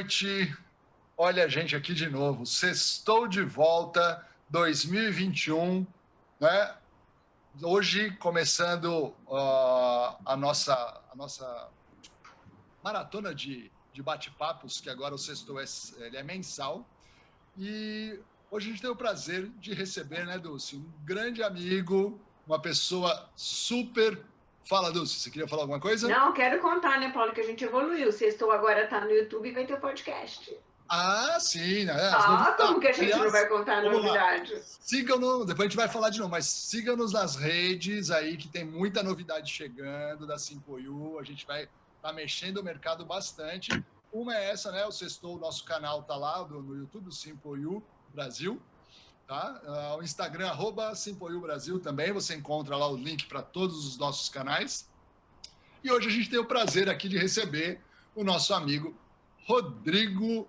noite. Olha a gente aqui de novo. Sextou de volta, 2021, né? Hoje começando a nossa maratona de bate-papos, que agora o Sextou ele é mensal. E hoje a gente tem o prazer de receber, né, Dulce, um grande amigo, uma pessoa super... Fala, Dulce, você queria falar alguma coisa? Não, quero contar, né, Paulo, que a gente evoluiu. Sextou agora tá no YouTube e vai ter o podcast. Ah, sim, né? As Como novidades. que a gente não Aliás, vai contar a vamos lá. novidade? Sigam-nos, depois a gente vai falar de novo, mas sigam-nos nas redes aí, que tem muita novidade chegando da 5U. A gente vai estar mexendo o mercado bastante. Uma é essa, né? O Sextou, o nosso canal tá lá no YouTube, o 5U Brasil. Tá? O Instagram, @5U Brasil também. Você encontra lá o link para todos os nossos canais. E hoje a gente tem o prazer aqui de receber o nosso amigo Rodrigo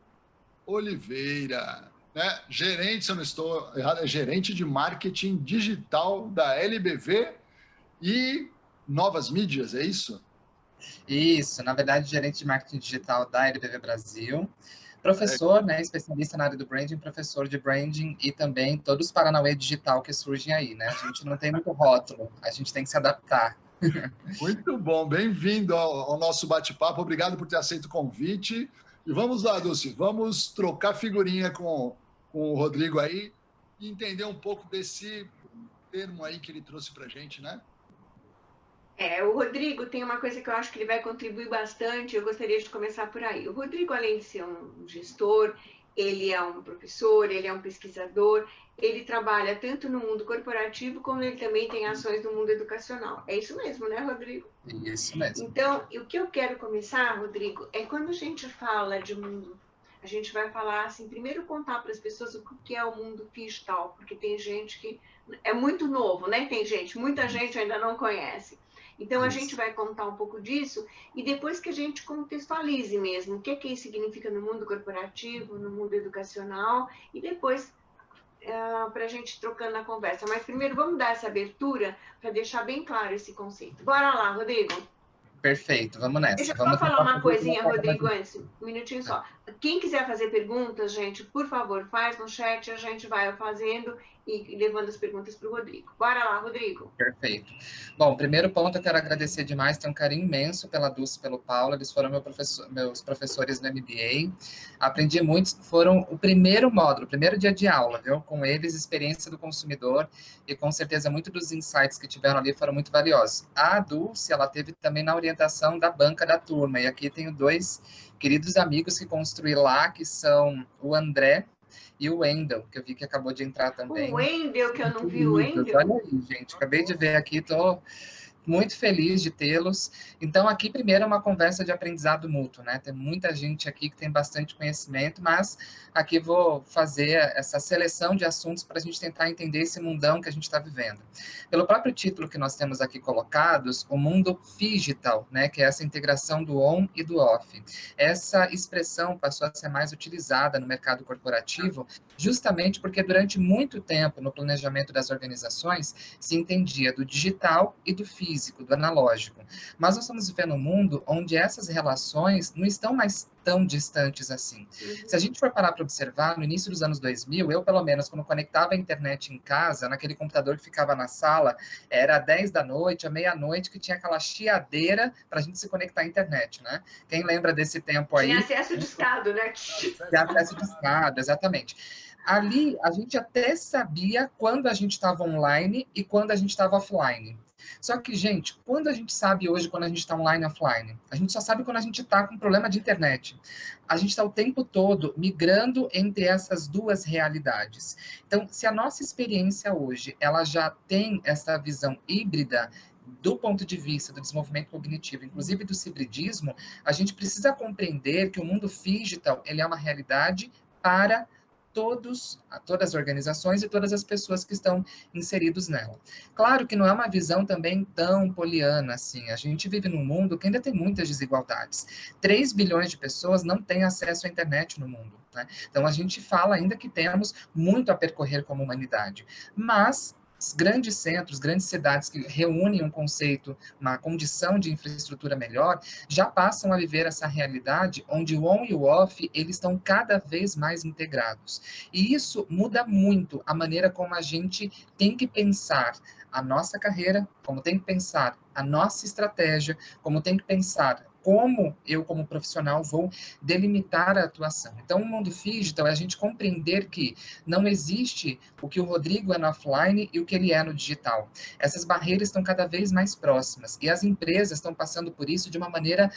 Oliveira, né? Gerente, se eu não estou errado, é gerente de marketing digital da LBV e novas mídias, é isso? Isso, na verdade, gerente de marketing digital da LBV Brasil, professor, né, especialista na área do branding, professor de branding e também todos os paranauê digital que surgem aí, né? A gente não tem muito rótulo, a gente tem que se adaptar. Muito bom, bem-vindo ao nosso bate-papo, obrigado por ter aceito o convite. E vamos lá, Dulce, vamos trocar figurinha com o Rodrigo aí e entender um pouco desse termo aí que ele trouxe para a gente, né? O Rodrigo tem uma coisa que eu acho que ele vai contribuir bastante, eu gostaria de começar por aí. O Rodrigo, além de ser um gestor, ele é um professor, ele é um pesquisador, ele trabalha tanto no mundo corporativo, como ele também tem ações no mundo educacional. É isso mesmo, né, Rodrigo? Isso mesmo. Então, o que eu quero começar, Rodrigo, é quando a gente fala de mundo, a gente vai falar assim, primeiro contar para as pessoas o que é o mundo digital, porque tem gente que é muito novo, né? Muita gente ainda não conhece. Então, a gente vai contar um pouco disso e depois que a gente contextualize mesmo o que isso significa no mundo corporativo, no mundo educacional e depois para a gente trocando a conversa. Mas primeiro vamos dar essa abertura para deixar bem claro esse conceito. Bora lá, Rodrigo. Perfeito, vamos nessa. Deixa eu vamos só falar uma coisinha, uma Rodrigo, antes. Um minutinho só. Quem quiser fazer perguntas, gente, por favor, faz no chat, a gente vai fazendo e levando as perguntas para o Rodrigo. Bora lá, Rodrigo. Perfeito. Bom, primeiro ponto, eu quero agradecer demais, tenho um carinho imenso pela Dulce e pelo Paulo, eles foram meus professores no MBA, aprendi muito, foram o primeiro módulo, o primeiro dia de aula, viu? Com eles, experiência do consumidor, e com certeza muito dos insights que tiveram ali foram muito valiosos. A Dulce, ela teve também na orientação da banca da turma, e aqui tenho dois queridos amigos que construí lá, que são o André e o Wendel, que eu vi que acabou de entrar também. O Wendel, que eu não vi o Wendel. Olha aí, gente, acabei de ver aqui, tô muito feliz de tê-los. Então, aqui, primeiro, é uma conversa de aprendizado mútuo, né? Tem muita gente aqui que tem bastante conhecimento, mas aqui vou fazer essa seleção de assuntos para a gente tentar entender esse mundão que a gente está vivendo. Pelo próprio título que nós temos aqui colocados, o mundo digital, né? Que é essa integração do on e do off. Essa expressão passou a ser mais utilizada no mercado corporativo, justamente porque durante muito tempo, no planejamento das organizações, se entendia do digital e do físico, do analógico. Mas nós estamos vivendo um mundo onde essas relações não estão mais tão distantes assim. Se a gente for parar para observar, no início dos anos 2000, eu, pelo menos, quando conectava a internet em casa, naquele computador que ficava na sala, era 10 da noite, à meia-noite, que tinha aquela chiadeira para a gente se conectar à internet, né? Quem lembra desse tempo aí? Tinha acesso de escado, né? Tinha acesso de escado, exatamente. Ali, a gente até sabia quando a gente estava online e quando a gente estava offline. Só que, gente, quando a gente sabe hoje quando a gente está online e offline? A gente só sabe quando a gente está com problema de internet. A gente está o tempo todo migrando entre essas duas realidades. Então, se a nossa experiência hoje, ela já tem essa visão híbrida, do ponto de vista do desenvolvimento cognitivo, inclusive do hibridismo, a gente precisa compreender que o mundo digital, ele é uma realidade para todas as organizações e todas as pessoas que estão inseridos nela. Claro que não é uma visão também tão poliana assim. A gente vive num mundo que ainda tem muitas desigualdades. 3 bilhões de pessoas não têm acesso à internet no mundo, né? Então, a gente fala ainda que temos muito a percorrer como humanidade. Mas grandes centros, grandes cidades que reúnem um conceito, uma condição de infraestrutura melhor, já passam a viver essa realidade onde o on e o off, eles estão cada vez mais integrados. E isso muda muito a maneira como a gente tem que pensar a nossa carreira, como tem que pensar a nossa estratégia, como tem que pensar como eu, como profissional, vou delimitar a atuação. Então, o mundo digital é a gente compreender que não existe o que o Rodrigo é no offline e o que ele é no digital. Essas barreiras estão cada vez mais próximas e as empresas estão passando por isso de uma maneira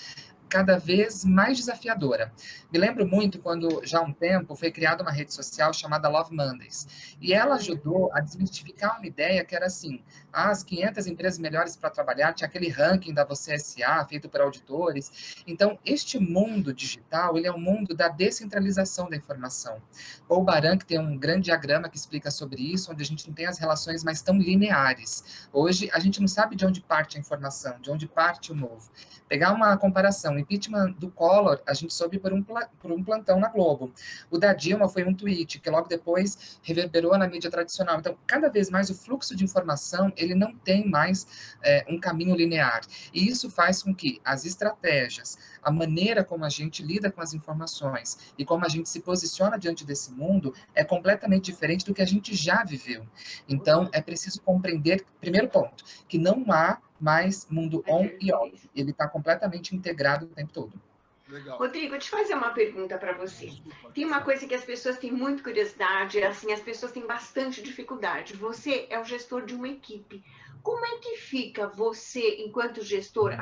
cada vez mais desafiadora. Me lembro muito quando, já há um tempo, foi criada uma rede social chamada Love Mondays. E ela ajudou a desmistificar uma ideia que era assim, as 500 empresas melhores para trabalhar, tinha aquele ranking da Você SA, feito por auditores. Então, este mundo digital, ele é um mundo da descentralização da informação. Paul Baran, que tem um grande diagrama que explica sobre isso, onde a gente não tem as relações mais tão lineares. Hoje, a gente não sabe de onde parte a informação, de onde parte o novo. Pegar uma comparação, o impeachment do Collor, a gente soube por um plantão na Globo. O da Dilma foi um tweet, que logo depois reverberou na mídia tradicional. Então, cada vez mais o fluxo de informação, ele não tem mais um caminho linear. E isso faz com que as estratégias, a maneira como a gente lida com as informações e como a gente se posiciona diante desse mundo é completamente diferente do que a gente já viveu. Então, é preciso compreender, primeiro ponto, que não há mais mundo on e off. Ele está completamente integrado o tempo todo. Legal. Rodrigo, deixa eu fazer uma pergunta para você. Tem uma coisa que as pessoas têm muita curiosidade, assim, as pessoas têm bastante dificuldade. Você é o gestor de uma equipe. Como é que fica você, enquanto gestor,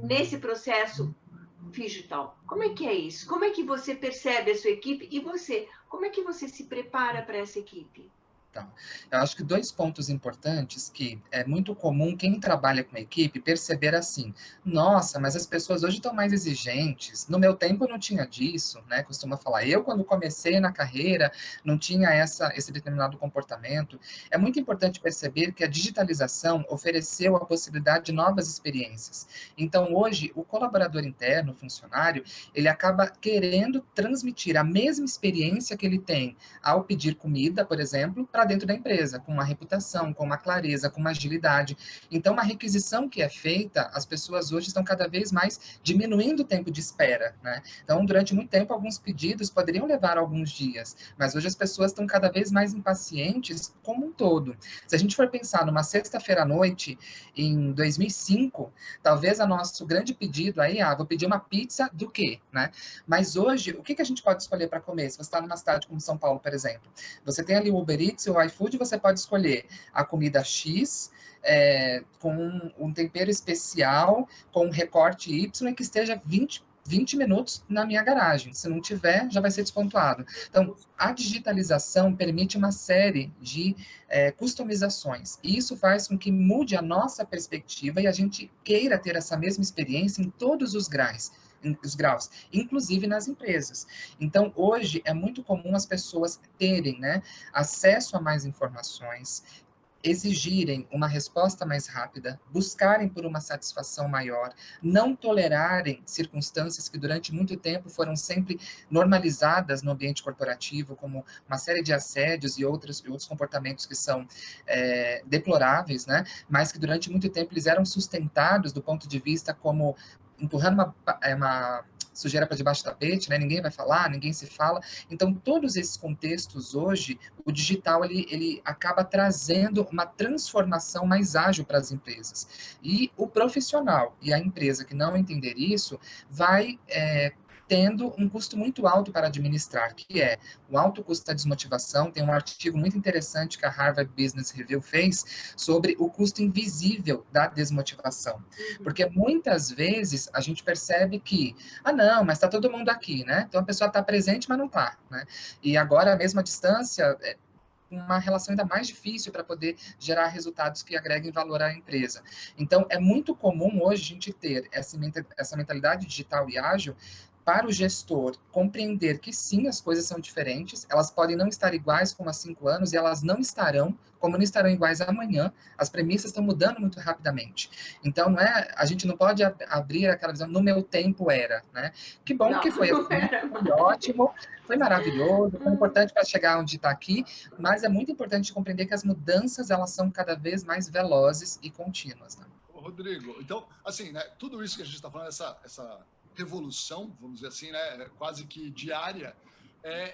nesse processo digital? Como é que é isso? Como é que você percebe a sua equipe e você, como é que você se prepara para essa equipe? Então, eu acho que 2 pontos importantes que é muito comum quem trabalha com equipe perceber assim, nossa, mas as pessoas hoje estão mais exigentes, no meu tempo não tinha disso, né, costuma falar, eu quando comecei na carreira não tinha esse determinado comportamento. É muito importante perceber que a digitalização ofereceu a possibilidade de novas experiências. Então, hoje, o colaborador interno, o funcionário, ele acaba querendo transmitir a mesma experiência que ele tem ao pedir comida, por exemplo, para dentro da empresa, com uma reputação, com uma clareza, com uma agilidade. Então, a requisição que é feita, as pessoas hoje estão cada vez mais diminuindo o tempo de espera, né? Então, durante muito tempo, alguns pedidos poderiam levar alguns dias, mas hoje as pessoas estão cada vez mais impacientes como um todo. Se a gente for pensar numa sexta-feira à noite, em 2005, talvez o nosso grande pedido aí, vou pedir uma pizza do quê, né? Mas hoje, o que a gente pode escolher para comer? Se você está numa cidade como São Paulo, por exemplo, você tem ali o Uber Eats, o iFood, você pode escolher a comida X, com um tempero especial, com um recorte Y, e que esteja 20 minutos na minha garagem. Se não tiver, já vai ser despontuado. Então, a digitalização permite uma série de customizações. E isso faz com que mude a nossa perspectiva e a gente queira ter essa mesma experiência em todos os graus, inclusive nas empresas. Então, hoje, é muito comum as pessoas terem, né, acesso a mais informações, exigirem uma resposta mais rápida, buscarem por uma satisfação maior, não tolerarem circunstâncias que durante muito tempo foram sempre normalizadas no ambiente corporativo, como uma série de assédios e outros comportamentos que são deploráveis, né? Mas que durante muito tempo eles eram sustentados do ponto de vista como empurrando uma sujeira para debaixo do tapete, né? Ninguém vai falar, ninguém se fala. Então, todos esses contextos hoje, o digital ele acaba trazendo uma transformação mais ágil para as empresas. E o profissional e a empresa que não entender isso vai tendo um custo muito alto para administrar, que é o alto custo da desmotivação. Tem um artigo muito interessante que a Harvard Business Review fez sobre o custo invisível da desmotivação. Porque muitas vezes a gente percebe que, não, mas está todo mundo aqui, né? Então a pessoa está presente, mas não está, né? E agora, a mesma distância, uma relação ainda mais difícil para poder gerar resultados que agreguem valor à empresa. Então, é muito comum hoje a gente ter essa mentalidade digital e ágil para o gestor compreender que sim, as coisas são diferentes, elas podem não estar iguais como há 5 anos, e elas não estarão, como não estarão iguais amanhã, as premissas estão mudando muito rapidamente. Então, não é, a gente não pode abrir aquela visão, no meu tempo era, né? Que bom Não, que foi assim, foi ótimo, foi maravilhoso, foi importante para chegar onde está aqui, mas é muito importante compreender que as mudanças, elas são cada vez mais velozes e contínuas, né? Rodrigo, então, assim, né, tudo isso que a gente está falando, essa revolução, vamos dizer assim, né, quase que diária,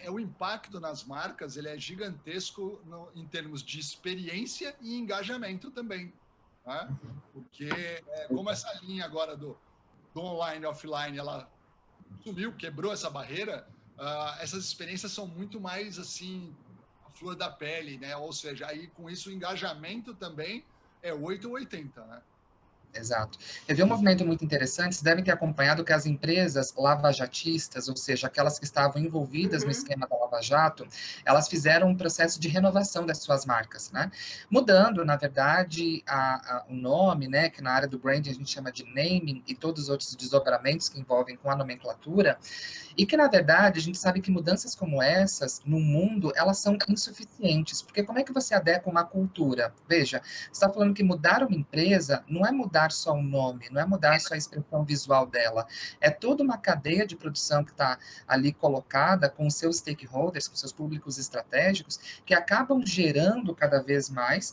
o impacto nas marcas, ele é gigantesco em termos de experiência e engajamento também, né? Porque como essa linha agora do online e offline, ela sumiu, quebrou essa barreira, essas experiências são muito mais, assim, a flor da pele, né? Ou seja, aí com isso o engajamento também é 8 ou 80, né? Exato. Teve um movimento muito interessante, vocês devem ter acompanhado que as empresas lavajatistas, ou seja, aquelas que estavam envolvidas no esquema da Lava Jato, elas fizeram um processo de renovação das suas marcas, né? Mudando, na verdade, o nome, né, que na área do branding a gente chama de naming, e todos os outros desdobramentos que envolvem com a nomenclatura, e que, na verdade, a gente sabe que mudanças como essas, no mundo, elas são insuficientes, porque como é que você adequa uma cultura? Veja, você está falando que mudar uma empresa não é mudar só o nome, não é mudar só a expressão visual dela, é toda uma cadeia de produção que está ali colocada com os seus stakeholders, com seus públicos estratégicos, que acabam gerando cada vez mais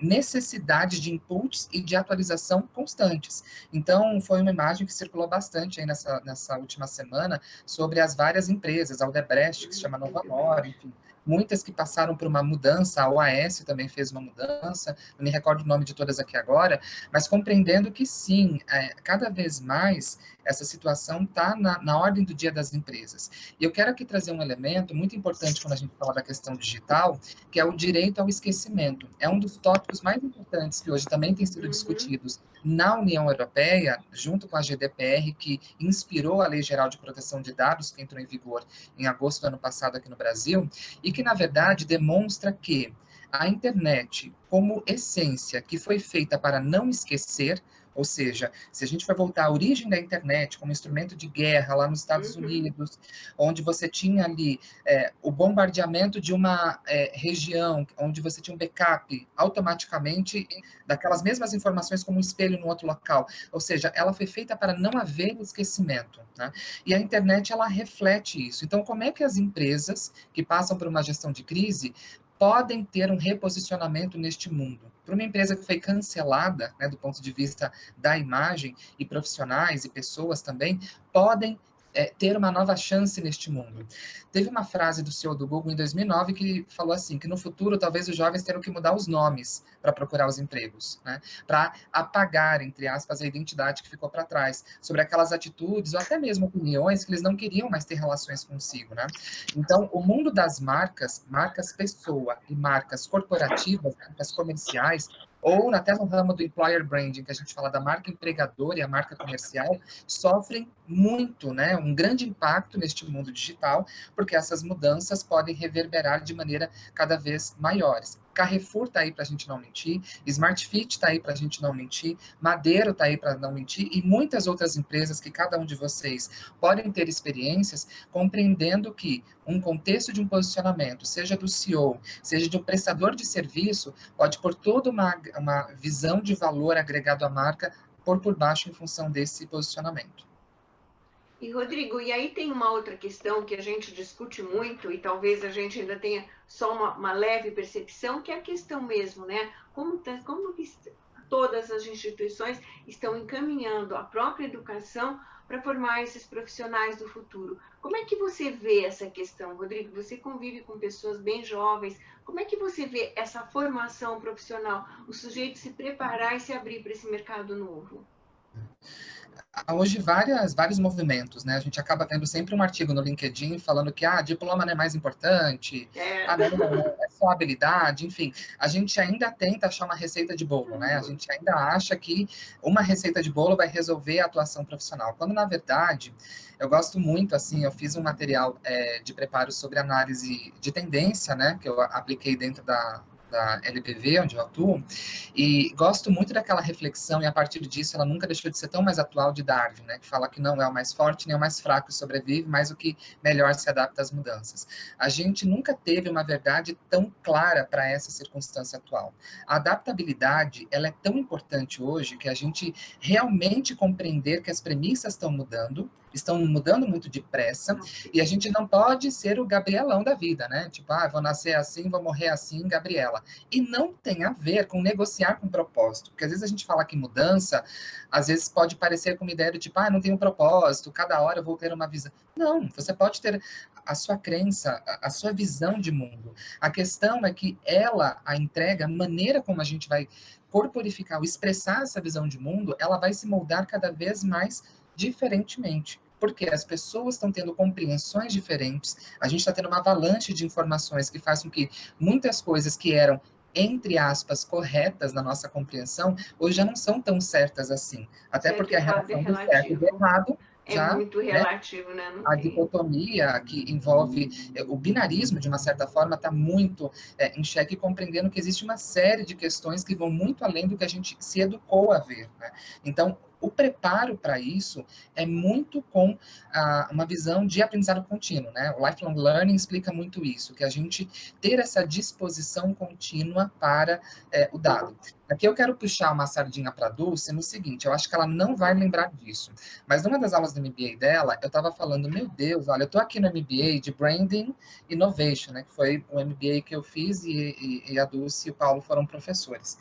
necessidade de inputs e de atualização constantes. Então, foi uma imagem que circulou bastante aí nessa última semana sobre as várias empresas, a Odebrecht, que se chama Nova Nor, enfim, muitas que passaram por uma mudança, a OAS também fez uma mudança, não me recordo o nome de todas aqui agora, mas compreendendo que sim, cada vez mais essa situação está na ordem do dia das empresas. E eu quero aqui trazer um elemento muito importante quando a gente fala da questão digital, que é o direito ao esquecimento. É um dos tópicos mais importantes que hoje também tem sido discutidos na União Europeia, junto com a GDPR, que inspirou a Lei Geral de Proteção de Dados, que entrou em vigor em agosto do ano passado aqui no Brasil, e que, na verdade, demonstra que a internet, como essência, que foi feita para não esquecer, ou seja, se a gente for voltar à origem da internet como instrumento de guerra lá nos Estados Unidos, onde você tinha ali o bombardeamento de uma região, onde você tinha um backup automaticamente daquelas mesmas informações como um espelho no outro local, ou seja, ela foi feita para não haver esquecimento, né? E a internet, ela reflete isso. Então, como é que as empresas que passam por uma gestão de crise podem ter um reposicionamento neste mundo? Para uma empresa que foi cancelada, né, do ponto de vista da imagem, e profissionais e pessoas também podem ter uma nova chance neste mundo. Teve uma frase do CEO do Google em 2009 que falou assim, que no futuro talvez os jovens terão que mudar os nomes para procurar os empregos, né? Para apagar, entre aspas, a identidade que ficou para trás, sobre aquelas atitudes ou até mesmo opiniões que eles não queriam mais ter relações consigo, né? Então, o mundo das marcas, marcas pessoa e marcas corporativas, marcas comerciais, ou até no ramo do employer branding, que a gente fala da marca empregadora e a marca comercial, sofrem muito, né, um grande impacto neste mundo digital, porque essas mudanças podem reverberar de maneira cada vez maiores. Carrefour está aí para a gente não mentir, Smart Fit está aí para a gente não mentir, Madeiro está aí para não mentir, e muitas outras empresas que cada um de vocês podem ter experiências, compreendendo que um contexto de um posicionamento, seja do CEO, seja de um prestador de serviço, pode pôr toda uma visão de valor agregado à marca por baixo em função desse posicionamento. E, Rodrigo, e aí tem uma outra questão que a gente discute muito, e talvez a gente ainda tenha só uma leve percepção, que é a questão mesmo, né? Como todas as instituições estão encaminhando a própria educação para formar esses profissionais do futuro. Como é que você vê essa questão, Rodrigo? Você convive com pessoas bem jovens. Como é que você vê essa formação profissional, o sujeito se preparar e se abrir para esse mercado novo? Há hoje vários movimentos, né? A gente acaba tendo sempre um artigo no LinkedIn falando que diploma não é mais importante, não, é só habilidade, enfim. A gente ainda tenta achar uma receita de bolo, né? A gente ainda acha que uma receita de bolo vai resolver a atuação profissional, quando na verdade, eu gosto muito, assim, eu fiz um material de preparo sobre análise de tendência, né? Que eu apliquei dentro da LBV, onde eu atuo, e gosto muito daquela reflexão, e a partir disso ela nunca deixou de ser tão mais atual, de Darwin, né, que fala que não é o mais forte nem o mais fraco que sobrevive, mas o que melhor se adapta às mudanças. A gente nunca teve uma verdade tão clara para essa circunstância atual. A adaptabilidade, ela é tão importante hoje que a gente realmente compreender que as premissas estão mudando muito depressa, e a gente não pode ser o Gabrielão da vida, né? Tipo, vou nascer assim, vou morrer assim, Gabriela. E não tem a ver com negociar com propósito, porque às vezes a gente fala que mudança, às vezes pode parecer com uma ideia de tipo, não tem um propósito, cada hora eu vou ter uma visão. Não, você pode ter a sua crença, a sua visão de mundo. A questão é que a entrega, a maneira como a gente vai corporificar ou expressar essa visão de mundo, ela vai se moldar cada vez mais diferentemente, porque as pessoas estão tendo compreensões diferentes, a gente está tendo uma avalanche de informações que faz com que muitas coisas que eram, entre aspas, corretas na nossa compreensão, hoje já não são tão certas assim, até porque a relação do certo e do errado já, muito relativo, né? A dicotomia que envolve o binarismo, de uma certa forma, está muito em xeque, compreendendo que existe uma série de questões que vão muito além do que a gente se educou a ver, né? Então, o preparo para isso é muito com uma visão de aprendizado contínuo, né? O lifelong learning explica muito isso, que a gente ter essa disposição contínua para o dado. Aqui eu quero puxar uma sardinha para a Dulce no seguinte, eu acho que ela não vai lembrar disso, mas numa das aulas do MBA dela, eu estava falando, meu Deus, olha, eu estou aqui no MBA de Branding Innovation, né? Que foi o MBA que eu fiz e a Dulce e o Paulo foram professores.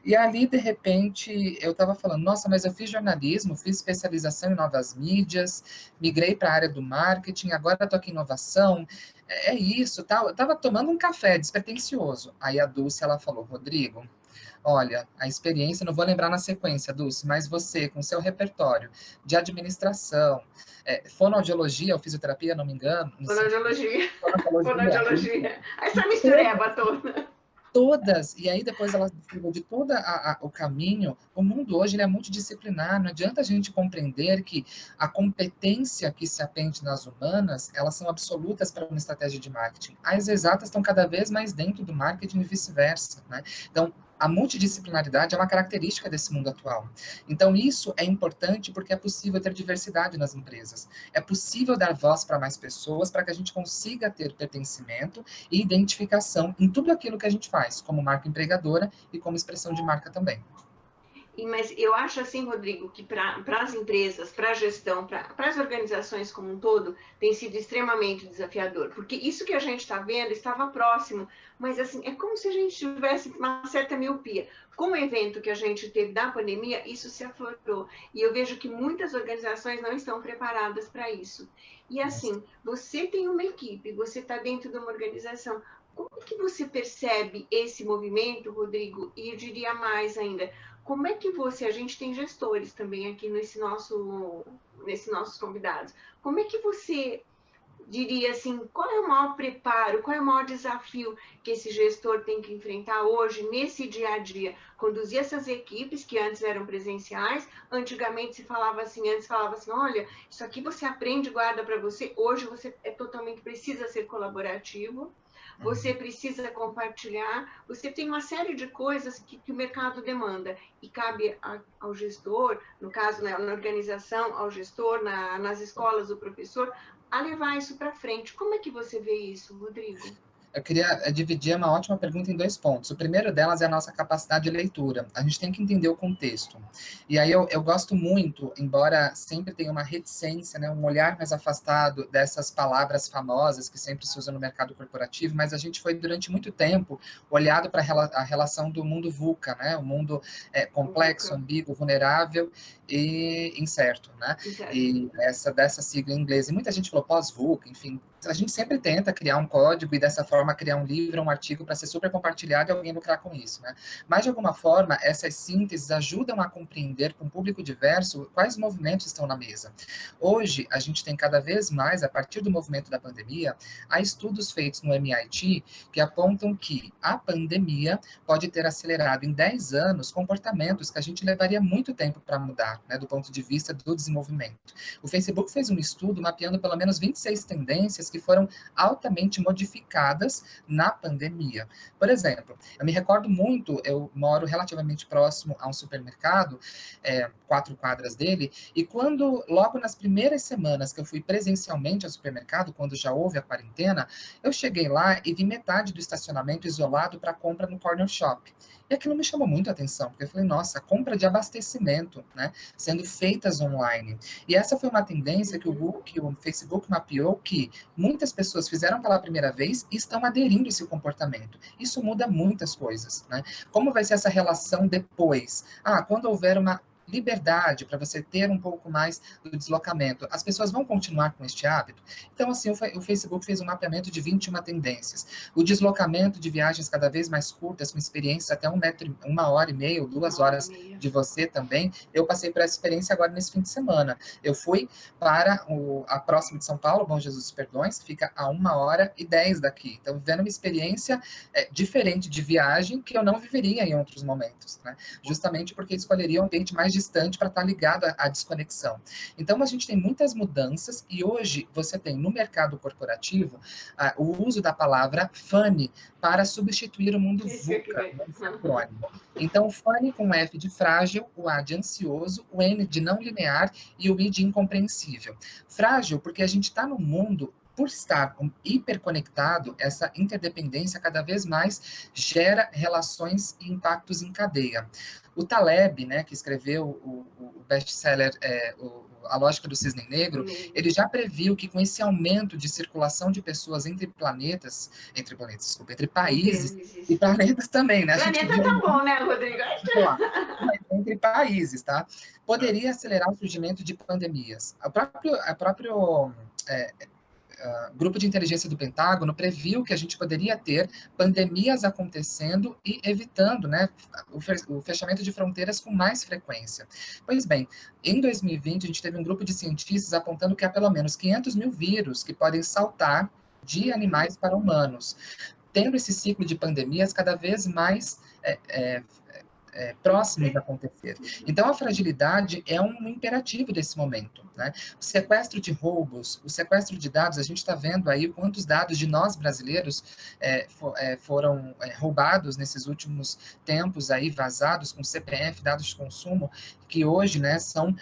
E ali, de repente, eu estava falando, nossa, mas eu fiz jornalismo, fiz especialização em novas mídias, migrei para a área do marketing, agora estou aqui em inovação, é isso, tá? Eu estava tomando um café despretensioso. Aí a Dulce, ela falou, Rodrigo, olha, a experiência, não vou lembrar na sequência, Dulce, mas você, com seu repertório de administração, fonoaudiologia ou fisioterapia, não me engano. Fonoaudiologia. Fonoaudiologia. Essa mistureba toda. Todas, e aí depois ela falou de todo o caminho, o mundo hoje ele é multidisciplinar, não adianta a gente compreender que a competência que se aprende nas humanas, elas são absolutas para uma estratégia de marketing. As exatas estão cada vez mais dentro do marketing e vice-versa, né? Então, a multidisciplinaridade é uma característica desse mundo atual. Então, isso é importante porque é possível ter diversidade nas empresas. É possível dar voz para mais pessoas para que a gente consiga ter pertencimento e identificação em tudo aquilo que a gente faz, como marca empregadora e como expressão de marca também. Mas eu acho assim, Rodrigo, que para as empresas, para a gestão, para as organizações como um todo, tem sido extremamente desafiador, porque isso que a gente está vendo estava próximo, mas assim, é como se a gente tivesse uma certa miopia. Com o evento que a gente teve da pandemia, isso se aflorou, e eu vejo que muitas organizações não estão preparadas para isso. E assim, você tem uma equipe, você está dentro de uma organização, como que você percebe esse movimento, Rodrigo? E eu diria mais ainda, como é que a gente tem gestores também aqui nesses nossos convidados, como é que você diria assim, qual é o maior preparo, qual é o maior desafio que esse gestor tem que enfrentar hoje, nesse dia a dia? Conduzir essas equipes que antes eram presenciais, antigamente se falava assim, olha, isso aqui você aprende e guarda para você, hoje você precisa ser colaborativo, você precisa compartilhar, você tem uma série de coisas que o mercado demanda e cabe ao gestor, no caso, né, na organização, ao gestor, nas escolas, o professor, a levar isso para frente. Como é que você vê isso, Rodrigo? Eu queria dividir uma ótima pergunta em 2 pontos. O primeiro delas é a nossa capacidade de leitura. A gente tem que entender o contexto. E aí eu gosto muito, embora sempre tenha uma reticência, né, um olhar mais afastado dessas palavras famosas que sempre se usam no mercado corporativo, mas a gente foi durante muito tempo olhado para a relação do mundo VUCA, né, o mundo complexo, ambíguo, vulnerável e incerto, né? E dessa sigla em inglês. E muita gente falou pós-VUCA, enfim. A gente sempre tenta criar um código e dessa forma criar um livro, um artigo para ser super compartilhado e alguém lucrar com isso, né? Mas de alguma forma essas sínteses ajudam a compreender com um público diverso quais movimentos estão na mesa. Hoje a gente tem cada vez mais, a partir do movimento da pandemia, há estudos feitos no MIT que apontam que a pandemia pode ter acelerado em 10 anos comportamentos que a gente levaria muito tempo para mudar, né, do ponto de vista do desenvolvimento. O Facebook fez um estudo mapeando pelo menos 26 tendências que foram altamente modificadas na pandemia. Por exemplo, eu me recordo muito, eu moro relativamente próximo a um supermercado, 4 quadras dele, e quando, logo nas primeiras semanas que eu fui presencialmente ao supermercado, quando já houve a quarentena, eu cheguei lá e vi metade do estacionamento isolado para compra no corner shop. E aquilo me chamou muito a atenção, porque eu falei, nossa, compra de abastecimento, né, sendo feitas online. E essa foi uma tendência que o Google, que o Facebook mapeou, que muitas pessoas fizeram pela primeira vez e estão aderindo a esse comportamento. Isso muda muitas coisas, né? Como vai ser essa relação depois? Quando houver uma liberdade para você ter um pouco mais do deslocamento, as pessoas vão continuar com este hábito? Então, assim, o Facebook fez um mapeamento de 21 tendências. O deslocamento de viagens cada vez mais curtas, com experiências até 1h30 ou 2 horas de você também. Eu passei por essa experiência agora nesse fim de semana. Eu fui para a próxima de São Paulo, Bom Jesus dos Perdões, que fica a 1h10 daqui. Então, vivendo uma experiência diferente de viagem que eu não viveria em outros momentos, né? Justamente porque escolheria um ambiente mais distante para estar ligado à desconexão. Então, a gente tem muitas mudanças e hoje você tem no mercado corporativo o uso da palavra funny para substituir o mundo VUCA, sincrônico. Então, funny com F de frágil, o A de ansioso, o N de não linear e o I de incompreensível. Frágil porque a gente está no mundo, por estar hiperconectado, essa interdependência cada vez mais gera relações e impactos em cadeia. O Taleb, né, que escreveu o best-seller A Lógica do Cisne Negro, ele já previu que com esse aumento de circulação de pessoas entre países e planetas também, né? Planeta tá bom, né, Rodrigo? Entre países, tá? Poderia acelerar o surgimento de pandemias. O próprio Grupo de Inteligência do Pentágono previu que a gente poderia ter pandemias acontecendo e evitando, né, o fechamento de fronteiras com mais frequência. Pois bem, em 2020, a gente teve um grupo de cientistas apontando que há pelo menos 500 mil vírus que podem saltar de animais para humanos, tendo esse ciclo de pandemias cada vez mais próximos de acontecer. Então, a fragilidade é um imperativo desse momento, né? O sequestro de roubos, o sequestro de dados, a gente está vendo aí quantos dados de nós brasileiros foram roubados nesses últimos tempos aí, vazados com CPF, dados de consumo, que hoje, né, são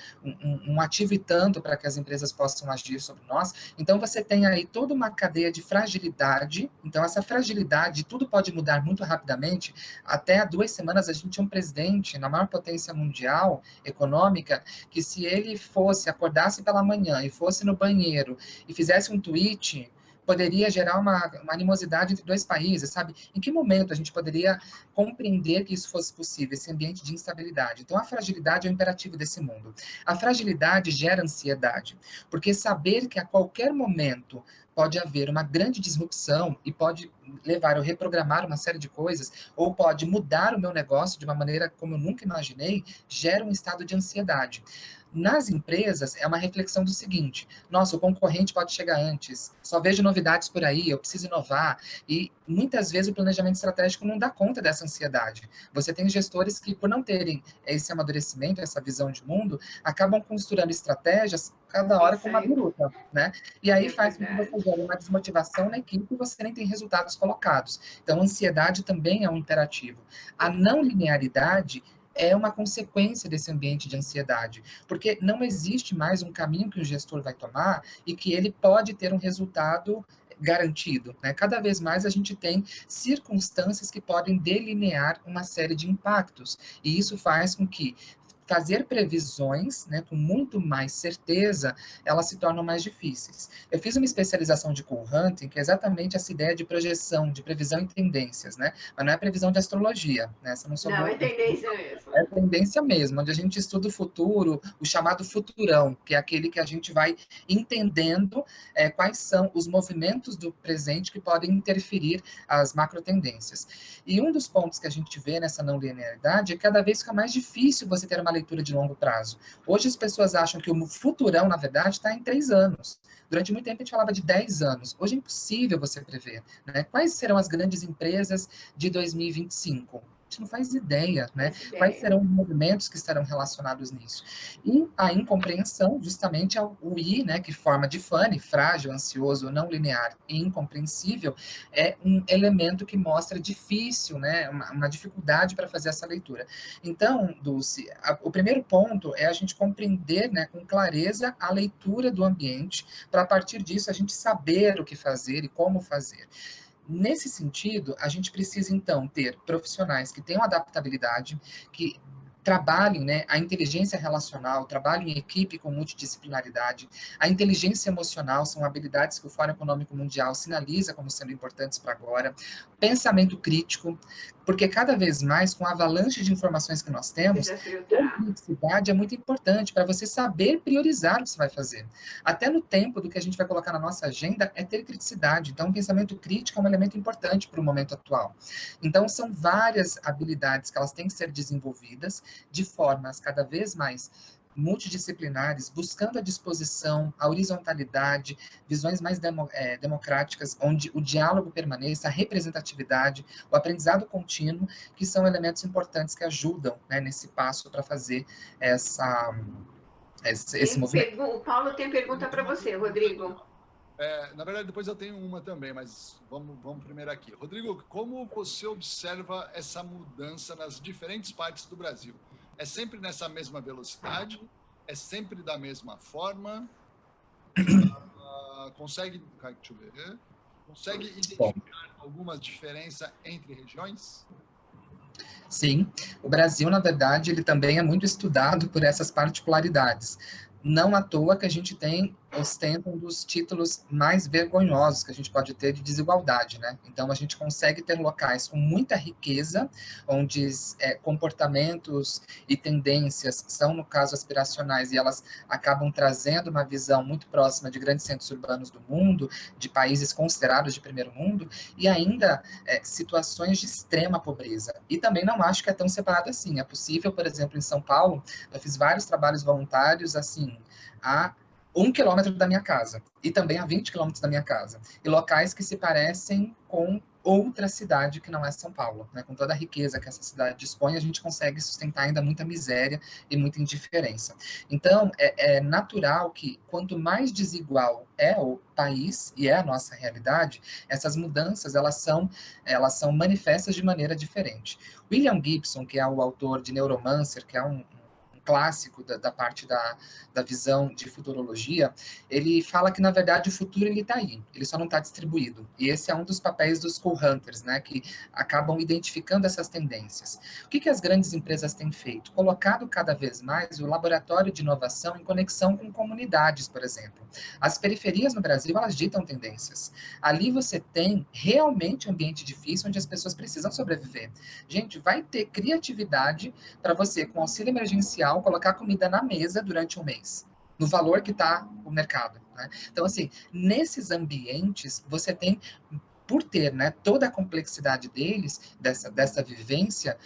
um ativo e tanto para que as empresas possam agir sobre nós. Então, você tem aí toda uma cadeia de fragilidade. Então, essa fragilidade, tudo pode mudar muito rapidamente. Até há 2 semanas, a gente tinha um presidente na maior potência mundial econômica, que se ele acordasse pela manhã e fosse no banheiro e fizesse um tweet, poderia gerar uma animosidade entre 2 países, sabe? Em que momento a gente poderia compreender que isso fosse possível, esse ambiente de instabilidade? Então, a fragilidade é o imperativo desse mundo. A fragilidade gera ansiedade, porque saber que a qualquer momento pode haver uma grande disrupção e pode levar a reprogramar uma série de coisas, ou pode mudar o meu negócio de uma maneira como eu nunca imaginei, gera um estado de ansiedade. Nas empresas, é uma reflexão do seguinte: nossa, o concorrente pode chegar antes, só vejo novidades por aí, eu preciso inovar, e muitas vezes o planejamento estratégico não dá conta dessa ansiedade. Você tem gestores que, por não terem esse amadurecimento, essa visão de mundo, acabam costurando estratégias cada hora com uma biruta, né? E aí faz com que você gere uma desmotivação na equipe e você nem tem resultados colocados. Então, a ansiedade também é um imperativo. A não linearidade é uma consequência desse ambiente de ansiedade, porque não existe mais um caminho que o gestor vai tomar e que ele pode ter um resultado garantido, né? Cada vez mais a gente tem circunstâncias que podem delinear uma série de impactos, e isso faz com que fazer previsões, né, com muito mais certeza, elas se tornam mais difíceis. Eu fiz uma especialização de Cool Hunting, que é exatamente essa ideia de projeção, de previsão e tendências, né? Mas não é previsão de astrologia, né? Essa não é tendência mesmo. É tendência mesmo, onde a gente estuda o futuro, o chamado futurão, que é aquele que a gente vai entendendo quais são os movimentos do presente que podem interferir as macro tendências. E um dos pontos que a gente vê nessa não linearidade é que cada vez fica mais difícil você ter uma leitura de longo prazo. Hoje as pessoas acham que o futurão, na verdade, está em 3 anos. Durante muito tempo a gente falava de 10 anos. Hoje é impossível você prever, né? Quais serão as grandes empresas de 2025? gente não faz ideia, né? Quais serão os movimentos que estarão relacionados nisso. E a incompreensão, justamente, é o I, né, que forma de funny, frágil, ansioso, não linear e incompreensível, é um elemento que mostra difícil, né, uma dificuldade para fazer essa leitura. Então, Dulce, o primeiro ponto é a gente compreender, né, com clareza a leitura do ambiente, para a partir disso a gente saber o que fazer e como fazer. Nesse sentido, a gente precisa, então, ter profissionais que tenham adaptabilidade, que trabalhem, né, a inteligência relacional, trabalhem em equipe com multidisciplinaridade, a inteligência emocional são habilidades que o Fórum Econômico Mundial sinaliza como sendo importantes para agora, pensamento crítico, porque cada vez mais, com a avalanche de informações que nós temos, a complexidade é muito importante para você saber priorizar o que você vai fazer. Até no tempo do que a gente vai colocar na nossa agenda é ter criticidade. Então, o pensamento crítico é um elemento importante para o momento atual. Então, são várias habilidades que elas têm que ser desenvolvidas de formas cada vez mais multidisciplinares, buscando a disposição, a horizontalidade, visões mais democráticas, onde o diálogo permaneça, a representatividade, o aprendizado contínuo, que são elementos importantes que ajudam, né, nesse passo para fazer esse movimento. O Paulo tem pergunta para você, Rodrigo. Na verdade, depois eu tenho uma também, mas vamos primeiro aqui. Rodrigo, como você observa essa mudança nas diferentes partes do Brasil? É sempre nessa mesma velocidade? É sempre da mesma forma? Consegue identificar alguma diferença entre regiões? Sim, o Brasil, na verdade, ele também é muito estudado por essas particularidades. Não à toa que a gente ostenta um dos títulos mais vergonhosos que a gente pode ter de desigualdade, né? Então, a gente consegue ter locais com muita riqueza, onde comportamentos e tendências são, no caso, aspiracionais, e elas acabam trazendo uma visão muito próxima de grandes centros urbanos do mundo, de países considerados de primeiro mundo, e ainda situações de extrema pobreza. E também não acho que é tão separado assim. É possível, por exemplo, em São Paulo, eu fiz vários trabalhos voluntários, assim, a 1 quilômetro da minha casa, e também a 20 quilômetros da minha casa, e locais que se parecem com outra cidade que não é São Paulo, né? Com toda a riqueza que essa cidade dispõe, a gente consegue sustentar ainda muita miséria e muita indiferença. Então, é natural que, quanto mais desigual é o país, e é a nossa realidade, essas mudanças, elas são manifestas de maneira diferente. William Gibson, que é o autor de Neuromancer, que é um clássico da parte da visão de futurologia, ele fala que, na verdade, o futuro está aí, ele só não está distribuído. E esse é um dos papéis dos co-hunters, né, que acabam identificando essas tendências. O que as grandes empresas têm feito? Colocado cada vez mais o laboratório de inovação em conexão com comunidades, por exemplo. As periferias no Brasil, elas ditam tendências. Ali você tem realmente um ambiente difícil, onde as pessoas precisam sobreviver. Gente, vai ter criatividade para você, com auxílio emergencial, colocar comida na mesa durante um mês, no valor que está o mercado, né? Então, assim, nesses ambientes, você tem, por ter, né, toda a complexidade deles, dessa vivência,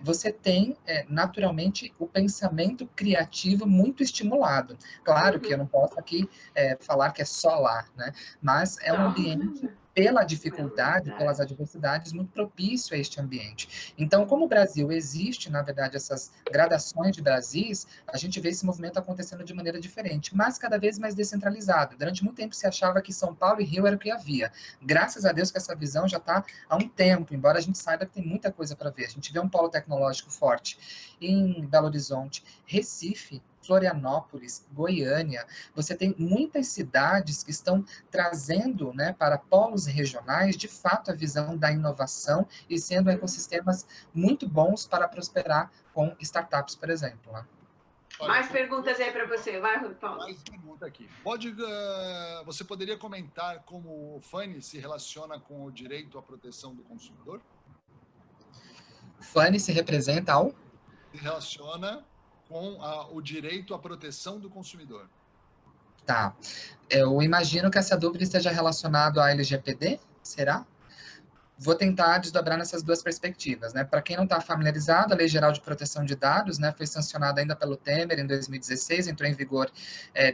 você tem, naturalmente, o pensamento criativo muito estimulado. Claro que eu não posso aqui falar que é só lá, né? Mas é um ambiente, pela dificuldade, pelas adversidades, muito propício a este ambiente. Então, como o Brasil existe, na verdade, essas gradações de Brasis, a gente vê esse movimento acontecendo de maneira diferente, mas cada vez mais descentralizado. Durante muito tempo se achava que São Paulo e Rio era o que havia. Graças a Deus que essa visão já está há um tempo, embora a gente saiba que tem muita coisa para ver. A gente vê um polo tecnológico forte em Belo Horizonte, Recife, Florianópolis, Goiânia. Você tem muitas cidades que estão trazendo, né, para polos regionais, de fato, a visão da inovação e sendo ecossistemas muito bons para prosperar com startups, por exemplo, né? Mais perguntas aí para você. Vai, Paulo. Mais pergunta aqui. Você poderia comentar como o FANI se relaciona com o direito à proteção do consumidor? FANI se representa ao? Se relaciona com o direito à proteção do consumidor. Tá. Eu imagino que essa dúvida esteja relacionada à LGPD, será? vou tentar desdobrar nessas duas perspectivas, né? Para quem não está familiarizado, a Lei Geral de Proteção de Dados, né, foi sancionada ainda pelo Temer em 2016, entrou em vigor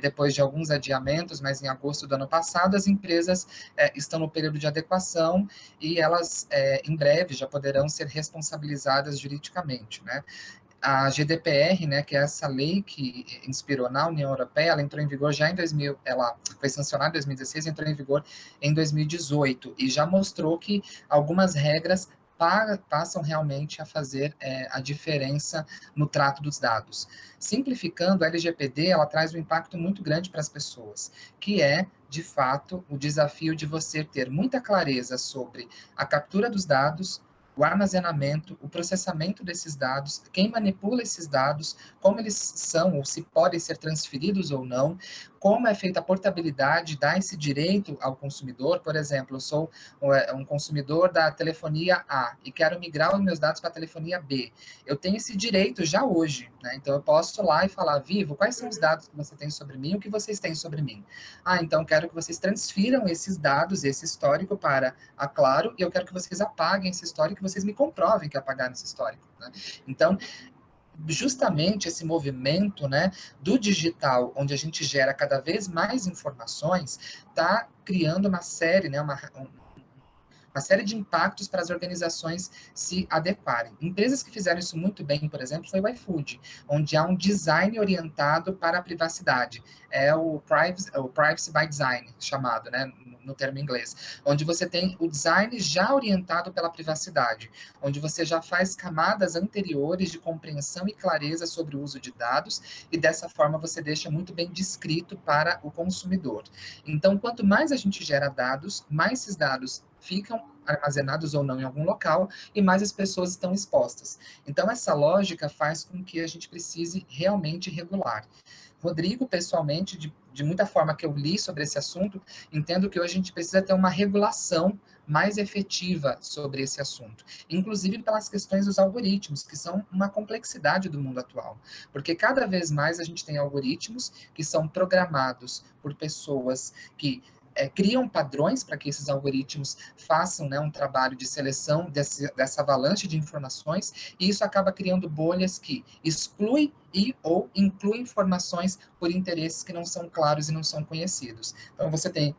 depois de alguns adiamentos, mas em agosto do ano passado. As empresas estão no período de adequação e elas, em breve, já poderão ser responsabilizadas juridicamente, né? A GDPR, né, que é essa lei que inspirou na União Europeia, ela entrou em vigor já em 2000, ela foi sancionada em 2016, entrou em vigor em 2018, e já mostrou que algumas regras passam realmente a fazer a diferença no trato dos dados. Simplificando, a LGPD, ela traz um impacto muito grande para as pessoas, que é, de fato, o desafio de você ter muita clareza sobre a captura dos dados, o armazenamento, o processamento desses dados, quem manipula esses dados, como eles são ou se podem ser transferidos ou não, como é feita a portabilidade, dá esse direito ao consumidor. Por exemplo, eu sou um consumidor da telefonia A e quero migrar os meus dados para a telefonia B. Eu tenho esse direito já hoje, né? Então eu posso ir lá e falar: Vivo, quais são os dados que você tem sobre mim, o que vocês têm sobre mim? Ah, então quero que vocês transfiram esses dados, esse histórico para a Claro, e eu quero que vocês apaguem esse histórico, que vocês me comprovem que apagaram esse histórico, né? Então, justamente esse movimento, né, do digital, onde a gente gera cada vez mais informações, está criando uma série, né, uma série de impactos para as organizações se adequarem. Empresas que fizeram isso muito bem, por exemplo, foi o iFood, onde há um design orientado para a privacidade. É o privacy by design, chamado, né, no termo inglês, onde você tem o design já orientado pela privacidade, onde você já faz camadas anteriores de compreensão e clareza sobre o uso de dados, e dessa forma você deixa muito bem descrito para o consumidor. Então, quanto mais a gente gera dados, mais esses dados ficam armazenados ou não em algum local, e mais as pessoas estão expostas. Então, essa lógica faz com que a gente precise realmente regular. Rodrigo, pessoalmente, de muita forma que eu li sobre esse assunto, entendo que hoje a gente precisa ter uma regulação mais efetiva sobre esse assunto, inclusive pelas questões dos algoritmos, que são uma complexidade do mundo atual, porque cada vez mais a gente tem algoritmos que são programados por pessoas que criam padrões para que esses algoritmos façam, né, um trabalho de seleção dessa avalanche de informações, e isso acaba criando bolhas que excluem ou incluem informações por interesses que não são claros e não são conhecidos. Então, você tem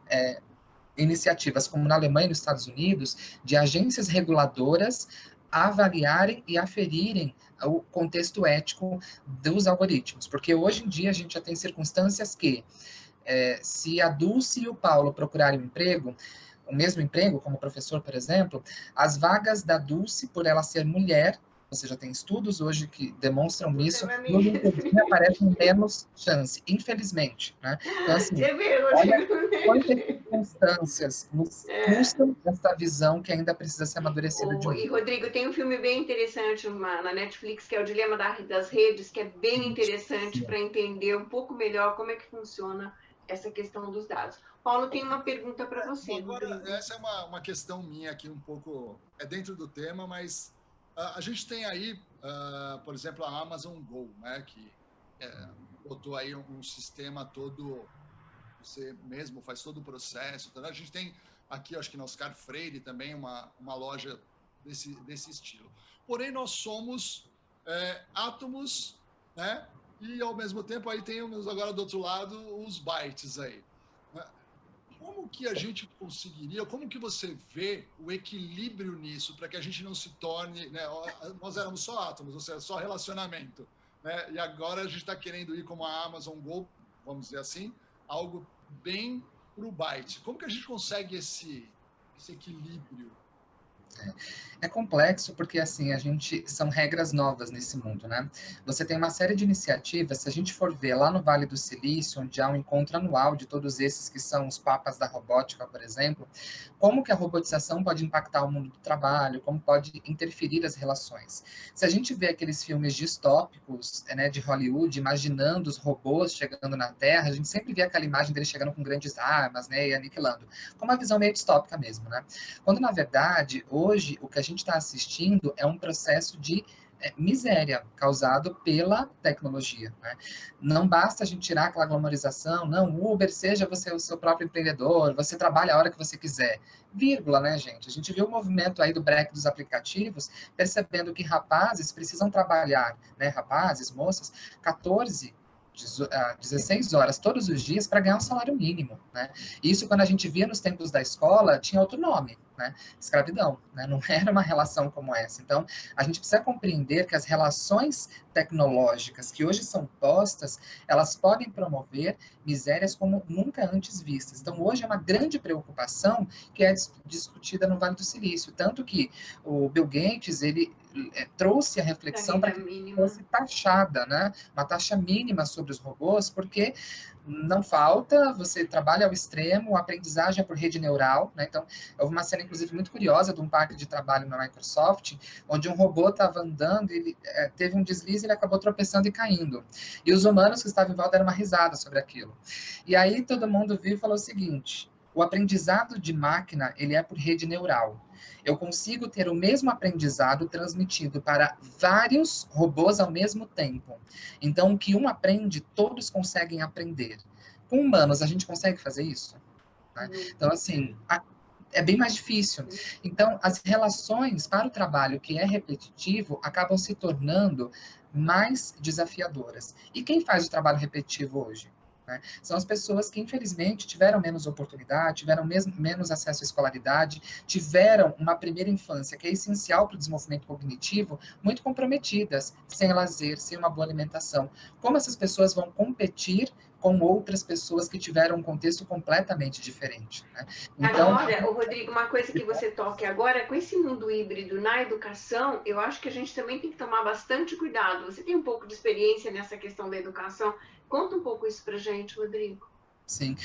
iniciativas como na Alemanha e nos Estados Unidos, de agências reguladoras avaliarem e aferirem o contexto ético dos algoritmos, porque hoje em dia a gente já tem circunstâncias que se a Dulce e o Paulo procurarem um emprego, o mesmo emprego, como professor, por exemplo, as vagas da Dulce, por ela ser mulher, você já tem estudos hoje que demonstram isso, no LinkedIn aparecem menos chance, infelizmente, né? Então, assim, olha quantas circunstâncias nos custam essa visão que ainda precisa ser amadurecida de novo. E, Rodrigo, tem um filme bem interessante na Netflix, que é o Dilema das Redes, que é bem interessante para entender um pouco melhor como é que funciona essa questão dos dados. Paulo, tem uma pergunta para você. Agora, Rodrigo. essa é uma questão minha aqui, um pouco, dentro do tema, mas a gente tem aí, por exemplo, a Amazon Go, né, que botou aí um sistema todo, você mesmo faz todo o processo. A gente tem aqui, acho que na Oscar Freire também, uma loja desse estilo. Porém, nós somos átomos, né? E, ao mesmo tempo, aí temos agora do outro lado os bytes aí. Como que a gente conseguiria, como que você vê o equilíbrio nisso, para que a gente não se torne, né, nós éramos só átomos, ou seja, só relacionamento, né, e agora a gente está querendo ir como a Amazon Go, vamos dizer assim, algo bem para o byte. Como que a gente consegue esse equilíbrio? É complexo porque, assim, são regras novas nesse mundo, né? Você tem uma série de iniciativas, se a gente for ver lá no Vale do Silício, onde há um encontro anual de todos esses que são os papas da robótica, por exemplo, como que a robotização pode impactar o mundo do trabalho, como pode interferir as relações. Se a gente vê aqueles filmes distópicos, né, de Hollywood, imaginando os robôs chegando na Terra, a gente sempre vê aquela imagem deles chegando com grandes armas, né, e aniquilando, com uma visão meio distópica mesmo, né? Quando, na verdade, hoje, o que a gente está assistindo é um processo de miséria causado pela tecnologia, né? Não basta a gente tirar aquela glamorização, não, Uber, seja você o seu próprio empreendedor, você trabalha a hora que você quiser, vírgula, né, gente? A gente viu o movimento aí do break dos aplicativos, percebendo que rapazes precisam trabalhar, né, rapazes, moças, 16 horas todos os dias para ganhar um salário mínimo, né? Isso, quando a gente via nos tempos da escola, tinha outro nome, né? Escravidão, né? Não era uma relação como essa. Então, a gente precisa compreender que as relações tecnológicas que hoje são postas, elas podem promover misérias como nunca antes vistas. Então, hoje é uma grande preocupação que é discutida no Vale do Silício, tanto que o Bill Gates, ele trouxe a reflexão para que fosse taxada, né? Uma taxa mínima sobre os robôs, porque não falta, você trabalha ao extremo, a aprendizagem é por rede neural, né? Então, houve uma cena, inclusive, muito curiosa de um parque de trabalho na Microsoft, onde um robô estava andando, ele teve um deslize, ele acabou tropeçando e caindo. E os humanos que estavam em volta deram uma risada sobre aquilo. E aí todo mundo viu e falou o seguinte: o aprendizado de máquina, ele é por rede neural. Eu consigo ter o mesmo aprendizado transmitido para vários robôs ao mesmo tempo. Então, o que um aprende, todos conseguem aprender. Com humanos, a gente consegue fazer isso? Né? Então, assim, é bem mais difícil. Então, as relações para o trabalho que é repetitivo acabam se tornando mais desafiadoras. E quem faz o trabalho repetitivo hoje? Né? São as pessoas que, infelizmente, tiveram menos oportunidade, tiveram menos acesso à escolaridade, tiveram uma primeira infância que é essencial para o desenvolvimento cognitivo, muito comprometidas, sem lazer, sem uma boa alimentação. Como essas pessoas vão competir com outras pessoas que tiveram um contexto completamente diferente, né? Então, agora, Rodrigo, uma coisa que você toca agora, com esse mundo híbrido na educação, eu acho que a gente também tem que tomar bastante cuidado. Você tem um pouco de experiência nessa questão da educação. Conta um pouco isso para a gente, Rodrigo. Sim,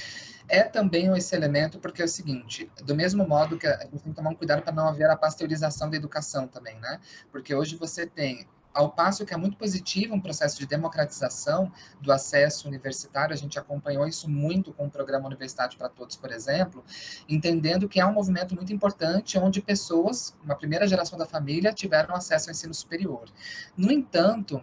é também esse elemento, porque é o seguinte, do mesmo modo que a gente tem que tomar um cuidado para não haver a pasteurização da educação também, né? Porque hoje você tem, ao passo que é muito positivo um processo de democratização do acesso universitário, a gente acompanhou isso muito com o programa Universidade para Todos, por exemplo, entendendo que é um movimento muito importante, onde pessoas, uma primeira geração da família, tiveram acesso ao ensino superior. No entanto,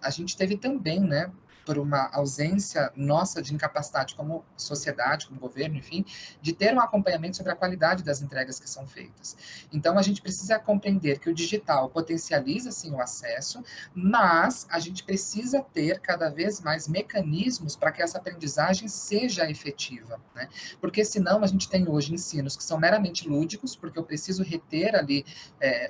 a gente teve também, né, por uma ausência nossa de incapacidade como sociedade, como governo, enfim, de ter um acompanhamento sobre a qualidade das entregas que são feitas. Então, a gente precisa compreender que o digital potencializa, sim, o acesso, mas a gente precisa ter cada vez mais mecanismos para que essa aprendizagem seja efetiva, né? Porque senão a gente tem hoje ensinos que são meramente lúdicos, porque eu preciso reter ali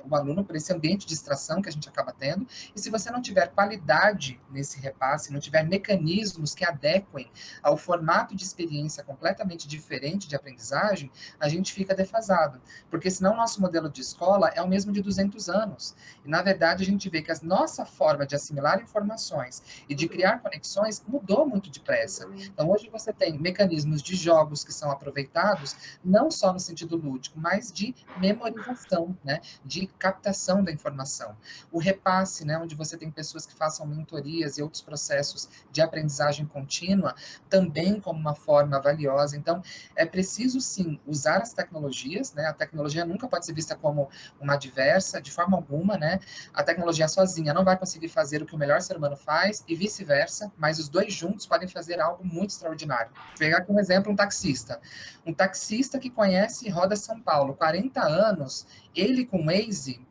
o aluno por esse ambiente de distração que a gente acaba tendo, e se você não tiver qualidade nesse repasse, não tiver mecanismos que adequem ao formato de experiência completamente diferente de aprendizagem, a gente fica defasado. Porque senão o nosso modelo de escola é o mesmo de 200 anos. E, na verdade, a gente vê que a nossa forma de assimilar informações e de criar conexões mudou muito depressa. Então, hoje você tem mecanismos de jogos que são aproveitados, não só no sentido lúdico, mas de memorização, né? De captação da informação. O repasse, né? Onde você tem pessoas que façam mentorias e outros processos de aprendizagem contínua, também como uma forma valiosa. Então, é preciso, sim, usar as tecnologias, né? A tecnologia nunca pode ser vista como uma adversa, de forma alguma, né? A tecnologia sozinha não vai conseguir fazer o que o melhor ser humano faz, e vice-versa, mas os dois juntos podem fazer algo muito extraordinário. Vou pegar aqui um exemplo, um taxista. Um taxista que conhece e roda São Paulo, 40 anos, ele com Waze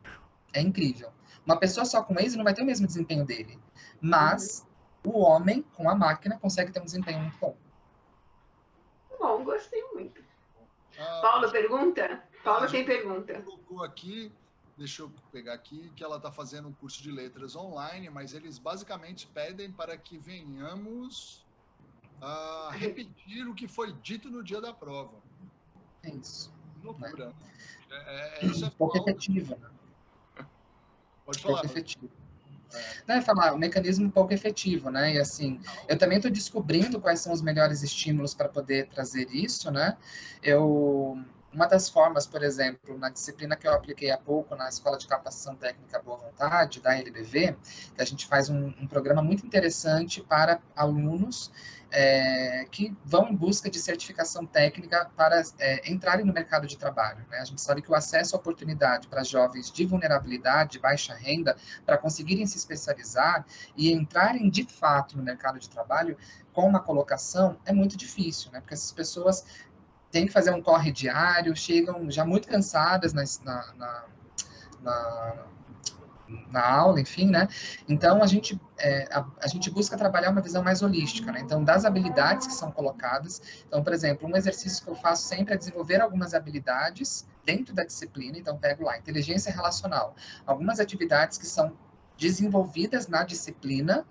é incrível. Uma pessoa só com Waze não vai ter o mesmo desempenho dele, mas o homem com a máquina consegue ter um desempenho muito bom. Bom, gostei muito. Paula, pergunta? Paula tem pergunta. Colocou aqui, deixa eu pegar aqui, que ela está fazendo um curso de letras online, mas eles basicamente pedem para que venhamos a repetir o que foi dito no dia da prova. É isso. Loucura. Isso é um pouco efetivo. Pode falar. Pouco efetivo. Não, é falar, um mecanismo um pouco efetivo, né? E assim, eu também estou descobrindo quais são os melhores estímulos para poder trazer isso, né? uma das formas, por exemplo, na disciplina que eu apliquei há pouco na Escola de Capacitação Técnica Boa Vontade, da LBV, que a gente faz um programa muito interessante para alunos que vão em busca de certificação técnica para entrarem no mercado de trabalho, né? A gente sabe que o acesso à oportunidade para jovens de vulnerabilidade, de baixa renda, para conseguirem se especializar e entrarem de fato no mercado de trabalho com uma colocação é muito difícil, né? Porque essas pessoas têm que fazer um corre diário, chegam já muito cansadas na aula, enfim, né? Então, a gente busca trabalhar uma visão mais holística, né? Então, das habilidades que são colocadas. Então, por exemplo, um exercício que eu faço sempre é desenvolver algumas habilidades dentro da disciplina. Então, pego lá, inteligência relacional. Algumas atividades que são desenvolvidas na disciplina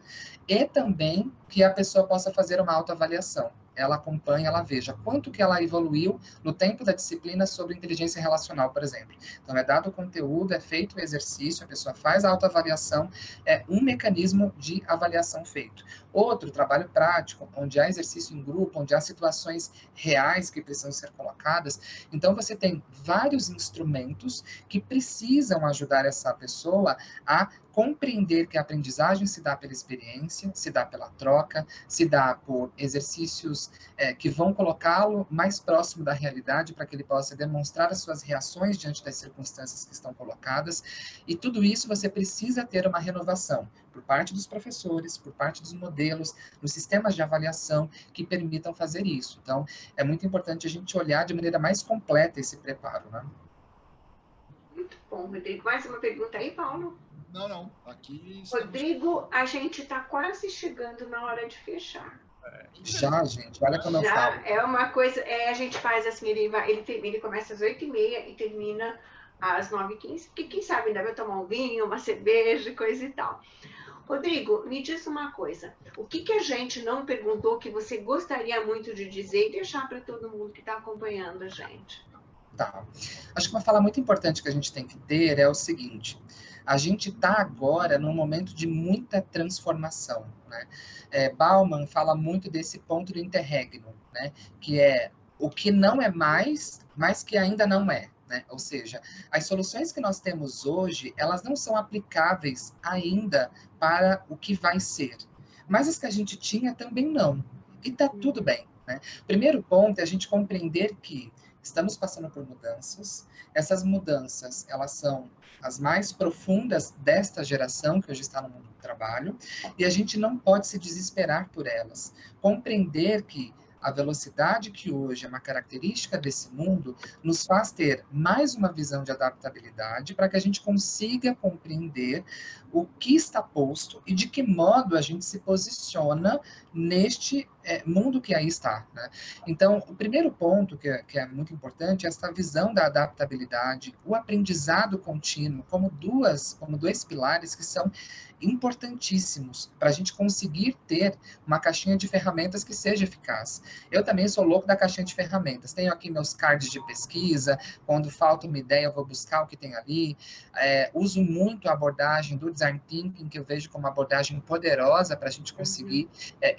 e também que a pessoa possa fazer uma autoavaliação. Ela acompanha, ela veja quanto que ela evoluiu no tempo da disciplina sobre inteligência relacional, por exemplo. Então, é dado o conteúdo, é feito o exercício, a pessoa faz a autoavaliação, é um mecanismo de avaliação feito. Outro, trabalho prático, onde há exercício em grupo, onde há situações reais que precisam ser colocadas. Então, você tem vários instrumentos que precisam ajudar essa pessoa a compreender que a aprendizagem se dá pela experiência, se dá pela troca, se dá por exercícios que vão colocá-lo mais próximo da realidade para que ele possa demonstrar as suas reações diante das circunstâncias que estão colocadas. E tudo isso você precisa ter uma renovação por parte dos professores, por parte dos modelos, dos sistemas de avaliação que permitam fazer isso. Então, é muito importante a gente olhar de maneira mais completa esse preparo, né? Muito bom, Rodrigo. Mais uma pergunta aí, Paulo? Não. Aqui estamos... Rodrigo, a gente está quase chegando na hora de fechar. Já, gente, olha como eu falo. É uma coisa, a gente faz assim, ele começa às 8h30 e termina às 9h15, porque quem sabe ainda vai tomar um vinho, uma cerveja, coisa e tal. Rodrigo, me diz uma coisa, o que a gente não perguntou que você gostaria muito de dizer e deixar para todo mundo que está acompanhando a gente? Tá. Acho que uma fala muito importante que a gente tem que ter é o seguinte: a gente está agora num momento de muita transformação, né? Bauman fala muito desse ponto do interregno, né? Que é o que não é mais, mas que ainda não é, né? Ou seja, as soluções que nós temos hoje, elas não são aplicáveis ainda para o que vai ser, mas as que a gente tinha também não. E tá tudo bem, né? Primeiro ponto é a gente compreender que estamos passando por mudanças. Essas mudanças, elas são as mais profundas desta geração que hoje está no mundo do trabalho, e a gente não pode se desesperar por elas. Compreender que a velocidade que hoje é uma característica desse mundo nos faz ter mais uma visão de adaptabilidade para que a gente consiga compreender o que está posto e de que modo a gente se posiciona neste mundo que aí está, né? Então, o primeiro ponto que é muito importante é essa visão da adaptabilidade, o aprendizado contínuo, como dois pilares que são importantíssimos para a gente conseguir ter uma caixinha de ferramentas que seja eficaz. Eu também sou louco da caixinha de ferramentas. Tenho aqui meus cards de pesquisa, quando falta uma ideia eu vou buscar o que tem ali. Uso muito a abordagem do Design Thinking, que eu vejo como uma abordagem poderosa para a gente conseguir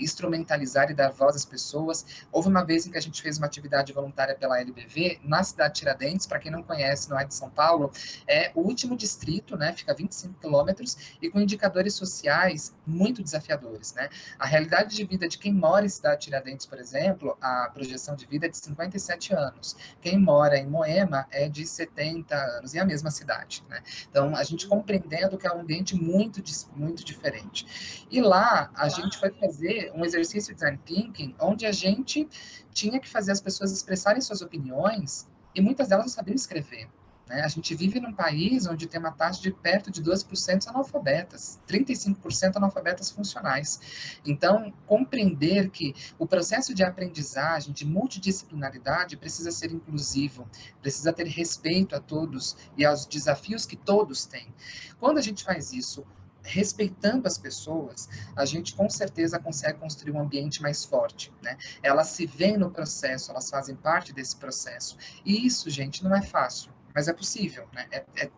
instrumentalizar e dar voz às pessoas. Houve uma vez em que a gente fez uma atividade voluntária pela LBV, na cidade de Tiradentes, para quem não conhece, não é de São Paulo, é o último distrito, né, fica a 25 quilômetros, e com indicadores sociais muito desafiadores, né? A realidade de vida de quem mora em cidade de Tiradentes, por exemplo, a projeção de vida é de 57 anos. Quem mora em Moema é de 70 anos, e a mesma cidade, né? Então, a gente compreendendo que é um ambiente muito diferente. E lá, a gente foi fazer um exercício de Design Thinking, onde a gente tinha que fazer as pessoas expressarem suas opiniões, e muitas delas não sabiam escrever. Né? A gente vive num país onde tem uma taxa de perto de 12% analfabetas, 35% analfabetas funcionais. Então, compreender que o processo de aprendizagem, de multidisciplinaridade, precisa ser inclusivo, precisa ter respeito a todos e aos desafios que todos têm. Quando a gente faz isso, respeitando as pessoas, a gente com certeza consegue construir um ambiente mais forte, né? Elas se veem no processo, elas fazem parte desse processo. E isso, gente, não é fácil, mas é possível, né?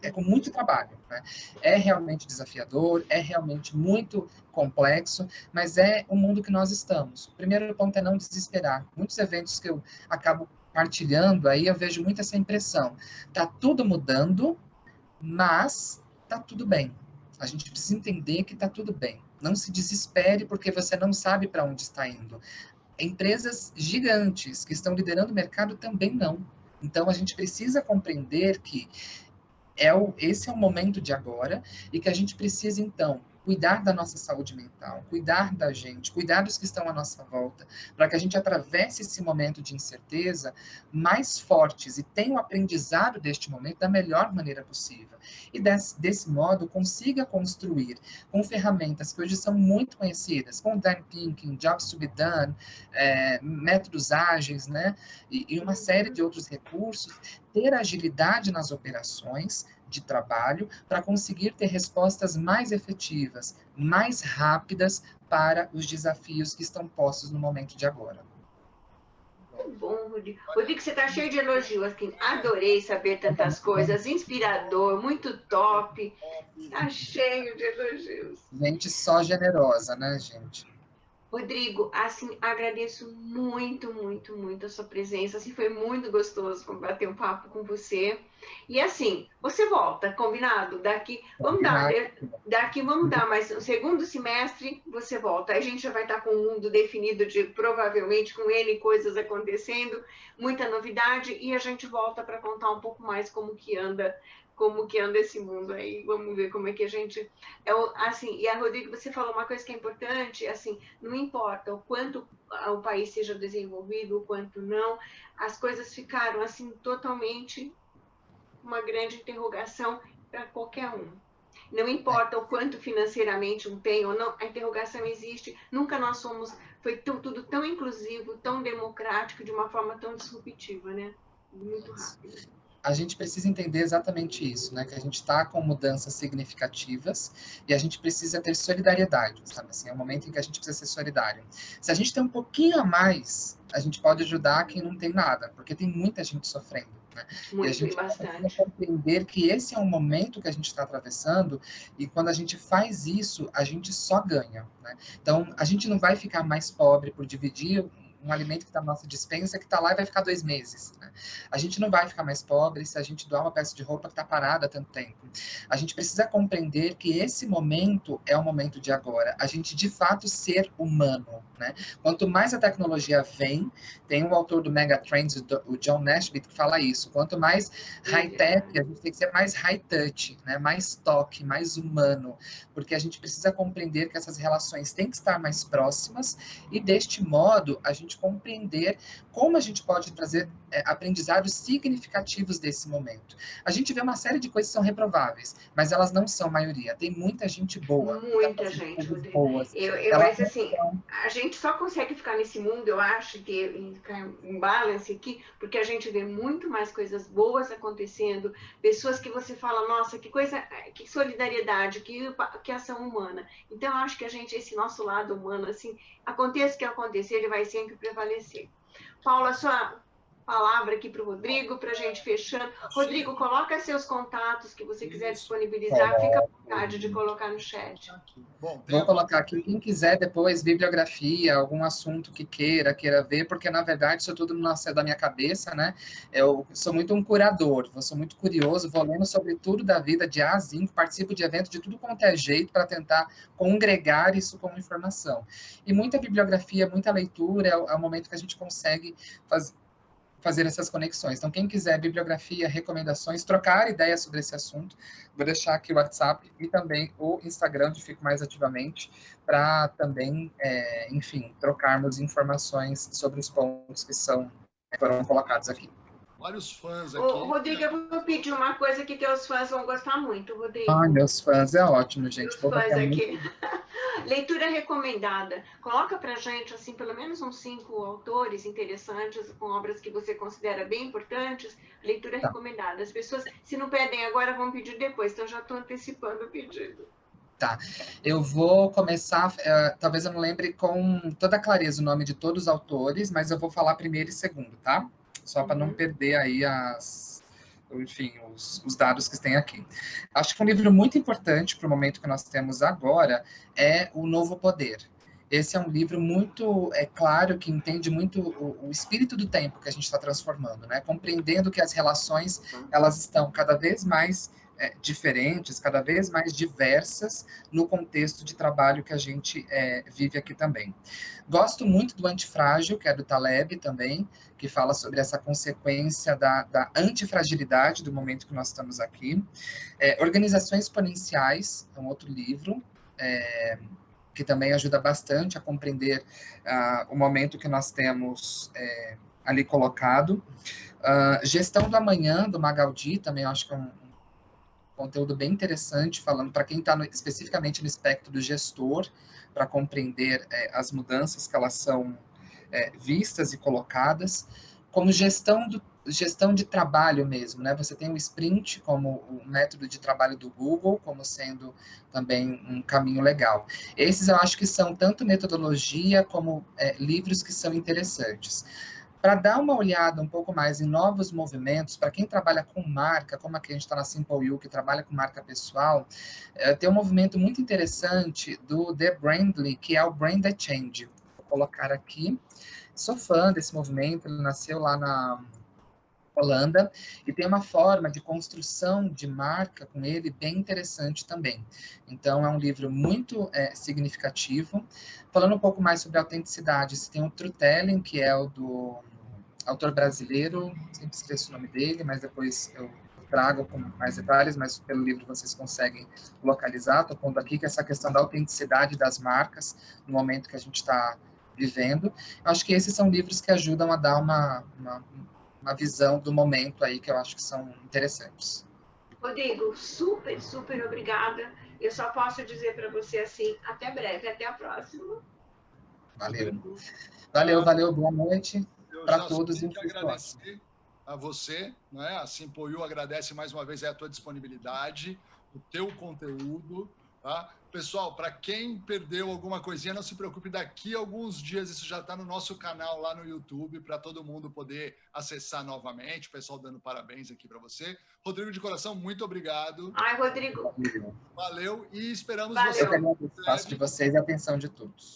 É com muito trabalho, né? É realmente desafiador, é realmente muito complexo, mas é o mundo que nós estamos. O primeiro ponto é não desesperar. Muitos eventos que eu acabo partilhando aí, eu vejo muito essa impressão. Tá tudo mudando, mas tá tudo bem. A gente precisa entender que tá tudo bem. Não se desespere porque você não sabe para onde está indo. Empresas gigantes que estão liderando o mercado também não. Então, a gente precisa compreender que esse é o momento de agora e que a gente precisa, então, cuidar da nossa saúde mental, cuidar da gente, cuidar dos que estão à nossa volta, para que a gente atravesse esse momento de incerteza mais fortes e tenha o aprendizado deste momento da melhor maneira possível. E desse modo, consiga construir com ferramentas que hoje são muito conhecidas, com Design Thinking, Jobs to be Done, métodos ágeis, né? E uma série de outros recursos, ter agilidade nas operações de trabalho para conseguir ter respostas mais efetivas, mais rápidas para os desafios que estão postos no momento de agora. Muito bom, Rodrigo. Rodrigo, você está cheio de elogios. Assim, adorei saber tantas coisas, inspirador, muito top. Está cheio de elogios. Gente só generosa, né, gente? Rodrigo, assim, agradeço muito, muito, muito a sua presença. Assim, foi muito gostoso bater um papo com você. E assim, você volta, combinado? Daqui, vamos dar mais um segundo semestre, você volta. Aí a gente já vai estar com o mundo definido provavelmente com N coisas acontecendo, muita novidade, e a gente volta para contar um pouco mais como que anda esse mundo aí, vamos ver como é que a gente... assim, e a Rodrigo, você falou uma coisa que é importante, assim, não importa o quanto o país seja desenvolvido, o quanto não, as coisas ficaram, assim, totalmente uma grande interrogação para qualquer um. Não importa o quanto financeiramente um tem ou não, a interrogação existe, nunca nós foi tudo tão inclusivo, tão democrático, de uma forma tão disruptiva, né? Muito rápido. A gente precisa entender exatamente isso, né? Que a gente está com mudanças significativas e a gente precisa ter solidariedade, sabe? Assim, é um momento em que a gente precisa ser solidário. Se a gente tem um pouquinho a mais, a gente pode ajudar quem não tem nada, porque tem muita gente sofrendo, né? Muito, e a gente bastante. precisa compreender que esse é um momento que a gente está atravessando e quando a gente faz isso, a gente só ganha, né? Então, a gente não vai ficar mais pobre por dividir um alimento que está na nossa despensa, que está lá e vai ficar 2 meses. Né? A gente não vai ficar mais pobre se a gente doar uma peça de roupa que está parada há tanto tempo. A gente precisa compreender que esse momento é o momento de agora. A gente, de fato, ser humano. Né? Quanto mais a tecnologia vem, tem um autor do Megatrends, o John Naisbitt, que fala isso. Quanto mais high-tech, a gente tem que ser mais high-touch, né? Mais toque, mais humano. Porque a gente precisa compreender que essas relações têm que estar mais próximas e, deste modo, a gente compreender como a gente pode trazer aprendizados significativos desse momento. A gente vê uma série de coisas que são reprováveis, mas elas não são maioria. Tem muita gente boa. Muita gente, boas. Mas assim, a gente só consegue ficar nesse mundo, eu acho, ficar em balance aqui, porque a gente vê muito mais coisas boas acontecendo, pessoas que você fala, nossa, que coisa, que solidariedade, que ação humana. Então, eu acho que esse nosso lado humano, assim, aconteça o que acontecer, ele vai sempre prevalecer. Paula, sua palavra aqui para o Rodrigo, para a gente fechando. Rodrigo, coloca seus contatos que você quiser disponibilizar, fica à vontade de colocar no chat. Bom, vou colocar aqui, quem quiser depois, bibliografia, algum assunto que queira ver, porque na verdade isso tudo nasce da minha cabeça, né? Eu sou muito um curador, eu sou muito curioso, vou lendo sobre tudo da vida de A a Z, participo de eventos de tudo quanto é jeito para tentar congregar isso como informação. E muita bibliografia, muita leitura, é o momento que a gente consegue fazer essas conexões. Então, quem quiser bibliografia, recomendações, trocar ideias sobre esse assunto, vou deixar aqui o WhatsApp e também o Instagram, onde fico mais ativamente, para também, enfim, trocarmos informações sobre os pontos que foram colocados aqui. Vários fãs aqui. Rodrigo, eu vou pedir uma coisa que teus fãs vão gostar muito, Rodrigo. Ai, meus fãs, é ótimo, gente. Os fãs aqui. Leitura recomendada. Coloca pra gente, assim, pelo menos uns 5 autores interessantes, com obras que você considera bem importantes. Leitura recomendada. As pessoas, se não pedem agora, vão pedir depois. Então, já estou antecipando o pedido. Tá, eu vou começar, talvez eu não lembre com toda a clareza o nome de todos os autores, mas eu vou falar primeiro e segundo, tá? Só para não perder aí os dados que tem aqui. Acho que um livro muito importante para o momento que nós temos agora é O Novo Poder. esse é um livro muito claro, que entende muito o espírito do tempo que a gente está transformando, né? Compreendendo que as relações, elas estão cada vez mais diferentes, cada vez mais diversas no contexto de trabalho que a gente vive aqui também. Gosto muito do Antifrágil, que é do Taleb também, que fala sobre essa consequência da antifragilidade do momento que nós estamos aqui. Organizações Exponenciais, é um outro livro, que também ajuda bastante a compreender o momento que nós temos ali colocado. Gestão do Amanhã, do Magaldi, também acho que é um conteúdo bem interessante, falando para quem está especificamente no espectro do gestor, para compreender as mudanças que elas são vistas e colocadas, como gestão de trabalho mesmo, né? Você tem o Sprint como o método de trabalho do Google, como sendo também um caminho legal. Esses eu acho que são tanto metodologia como livros que são interessantes. Para dar uma olhada um pouco mais em novos movimentos, para quem trabalha com marca, como aqui a gente está na Simple You, que trabalha com marca pessoal, tem um movimento muito interessante do The Brandly, que é o Brand the Change. Vou colocar aqui. Sou fã desse movimento, ele nasceu lá na Holanda, e tem uma forma de construção de marca com ele bem interessante também. Então, é um livro muito significativo. Falando um pouco mais sobre autenticidade, você tem o True Telling, que é o do autor brasileiro, sempre esqueço o nome dele, mas depois eu trago com mais detalhes, mas pelo livro vocês conseguem localizar. Estou pondo aqui que essa questão da autenticidade das marcas, no momento que a gente está vivendo. Eu acho que esses são livros que ajudam a dar uma visão do momento aí, que eu acho que são interessantes. Rodrigo, super, super obrigada. Eu só posso dizer para você assim, até breve, até a próxima. Valeu, boa noite para todos. Eu quero agradecer a você, né? A Simple You agradece mais uma vez a tua disponibilidade, o teu conteúdo, tá? Pessoal, para quem perdeu alguma coisinha, não se preocupe, daqui a alguns dias isso já está no nosso canal lá no YouTube, para todo mundo poder acessar novamente, o pessoal dando parabéns aqui para você. Rodrigo, de coração, muito obrigado. Ai, Rodrigo. Valeu e esperamos você. Eu agradeço o espaço de vocês e a atenção de todos.